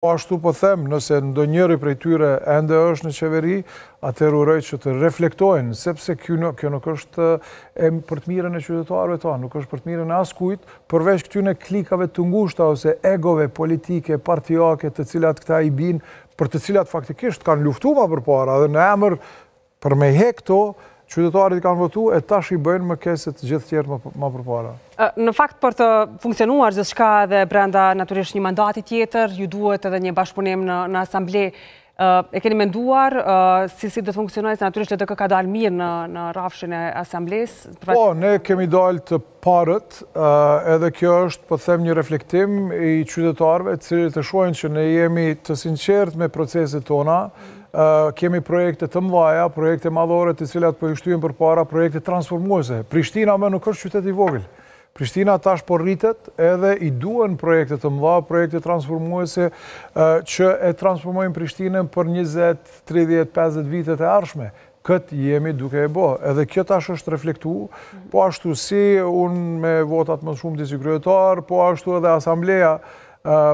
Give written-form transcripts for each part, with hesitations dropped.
Po ashtu po them, nëse ndonjëri prej tyre ende është në qeveri, atëherë uroj që të reflektojnë, sepse kjo nuk është për të mirën e qytetarëve tonë, nuk është për të mirën e askujt, përveç këtyne klikave të ngushta ose egove politike, partijake, të cilat këta i binë, për të cilat faktikisht kanë luftu ma përpara, dhe në emër për me hek këto, qytetarit kanë votu e tash i bëjnë më keset gjithë tjerë ma përpara. Në fakt, për të funksionuar gjithçka dhe brenda natyrisht një mandati tjetër, ju duhet edhe një bashkëpunim në asamble. E keni menduar si do të funksionojë, se natyrisht LDK ka dalë mirë në rafshin e asambles? Po, ne kemi dalë të parët, edhe kjo është, po them, një reflektim i qytetarëve, cilët të shohin që ne jemi të sinqert me proceset tona. Kemi projekte të mdhaja, projekte madhore të cilat po i shtyjnë përpara, projekte transformuese. Prishtina më nuk është qytet i vogël. Prishtina tash po rritet edhe i duhen projekte të mdha, projekte transformuese që e transformojnë Prishtinën për 20, 30, 50 vitet e ardhshme. Këtë jemi duke e bo. Edhe kjo tash është reflektu, po ashtu si unë me votat më shumë si kryetar, po ashtu edhe asambleja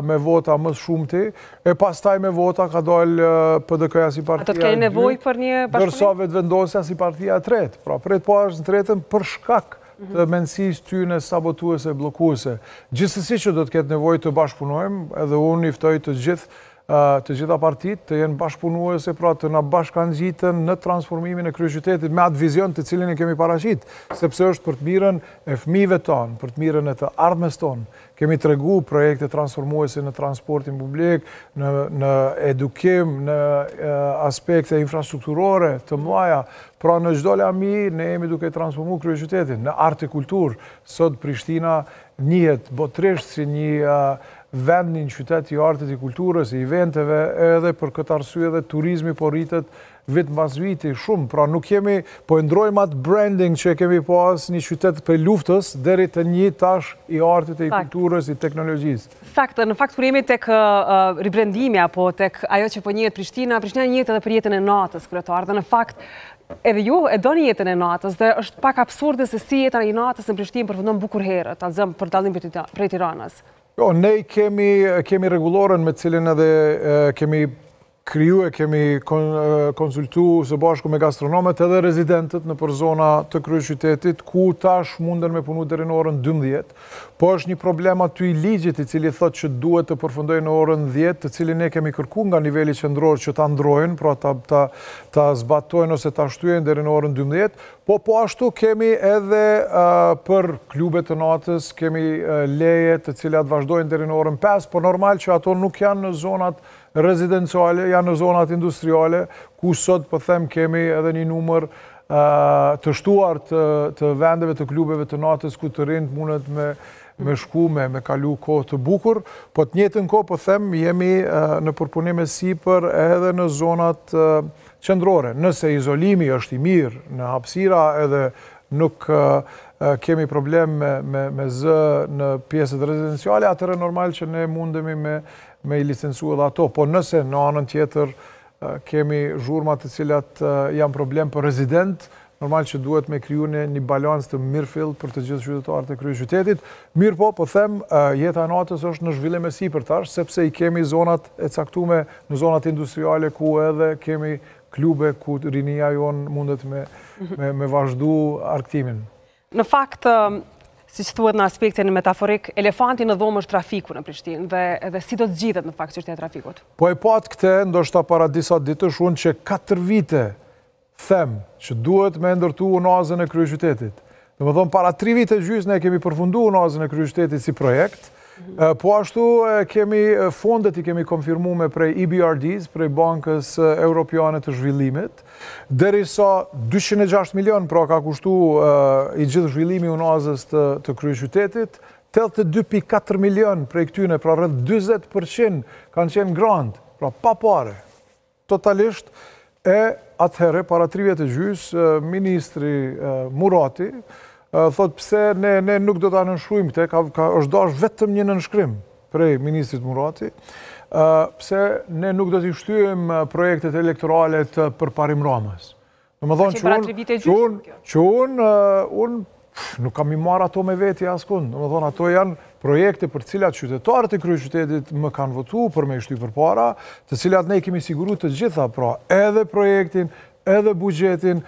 me vota më shumëti, e pastaj me vota ka dalë PDK-ja si partia e dytë. A të keni nevojë për një bashkëpunim? Dërsa vetëvendosja si partia e tretë. Pra, pret po është në tretën për shkak të mendësisë tyne sabotuese, blokuese. Gjithsesi që do të ketë nevojë të bashkëpunojmë, edhe unë i ftoj të gjitha partitë të jenë bashkëpunuese, pra të na bashkangjiten në transformimin e kryeqytetit me atë vizion të cilin e kemi paraqit, sepse është për të mirën e fëmijëve tonë, për të mirën e të ardhmes tonë. Kemi tregu projekte transformuese në transportin publik, në edukim, në aspekte infrastrukturore të mëdha. Pra në çdo lami ne jemi duke transformuar kryeqytetin në art e kulturë. Sot Prishtina njihet botërisht si një vend, një qytet i artit, i kulturës, i eventeve, edhe për këtë arsye dhe turizmi po rritet vit mbas viti shumë. Pra nuk kemi, po ndrojmë atë branding që kemi pas një qytet për luftës, deri të një tash i artit, i kulturës, i teknologjisë. Saktë, në fakt kur jemi tek ribrandimi apo tek ajo që po njihet Prishtina njihet edhe për jetën e natës, kryetar, dhe në fakt edhe ju e doni jetën e natës dhe është pak absurde se si jeta e natës në Prishtinë përfundon bukur herët, ta zëm për dallim prej Tiranës. Jo, ne kemi rregulloren me cilin edhe kemi kriju e kemi konsultu së bashku me gastronomet edhe rezidentët në për zona të kryeqytetit, ku tash munden me punu deri në orën 12, po është një problem aty i ligjit i cili thot që duhet të përfundojë në orën 10, të cilin ne kemi kërku nga niveli qendror që ta ndrojnë, pra ta zbatojnë ose ta shtyjnë deri në orën 12, po ashtu kemi edhe për klubet të natës, kemi leje të cilat vazhdojnë deri në orën 5, po normal që ato nuk janë në zonat rezidenciale, janë në zonat industriale, ku sot po them kemi edhe një numër të shtuar të vendeve të klubeve të natës ku të rinjt mundet me shku, me kalu kohë të bukur, po të njëjtën kohë po them jemi në përpunim e sipër edhe në zonat qendrore. Nëse izolimi është i mirë në hapësira edhe nuk kemi problem me zë në pjesët rezidenciale, atëherë normal që ne mundemi me i licencu edhe ato. Po nëse në anën tjetër kemi zhurmat të cilat janë problem për rezident, normal që duhet me kriju një balans të mirëfill për të gjithë qytetarët e kryeqytetit. Mirë po them, jeta e natës është në zhvillim e sipër tash, sepse i kemi zonat e caktume në zonat industriale ku edhe kemi klube ku rinia jonë mundet me vazhdu arktimin. Në fakt, si që thuhet në aspektin metaforik, elefanti në dhomë është trafiku në Prishtinë dhe si do të zgjidhet në fakt çështja e trafikut? Po e pat këte, ndoshta para disa ditësh unë që 4 vite them që duhet me ndërtu unazën e kryeqytetit. Domethënë para 3 vite gjysmë ne kemi përfunduar unazën e kryeqytetit si projekt. Po ashtu kemi fondet i kemi konfirmuar prej EBRDs, prej Bankës Europiane të Zhvillimit, derisa 206 milion pra ka kushtu i gjithë zhvillimi unazës të kryeqytetit, 82.4 milion prej këtyne, pra rreth 40% kanë qenë grant, pra pa pare. Totalisht, atëherë, para 3 vjetë gjysë, Ministri Murati thot pse ne nuk do ta nënshkruajmë këtë, është dash vetëm një nënshkrim prej Ministrit Murati, pse ne nuk do t'i shtyjmë projektet elektorale të përparim Ramës. Domethënë që unë nuk kam i marrë ato me veti askund. Domethënë ato janë projekte për cilat qytetarët e kryeqytetit më kanë votu për me shty përpara, të cilat ne kemi siguru të gjitha, pra edhe projektin, edhe bugjetin,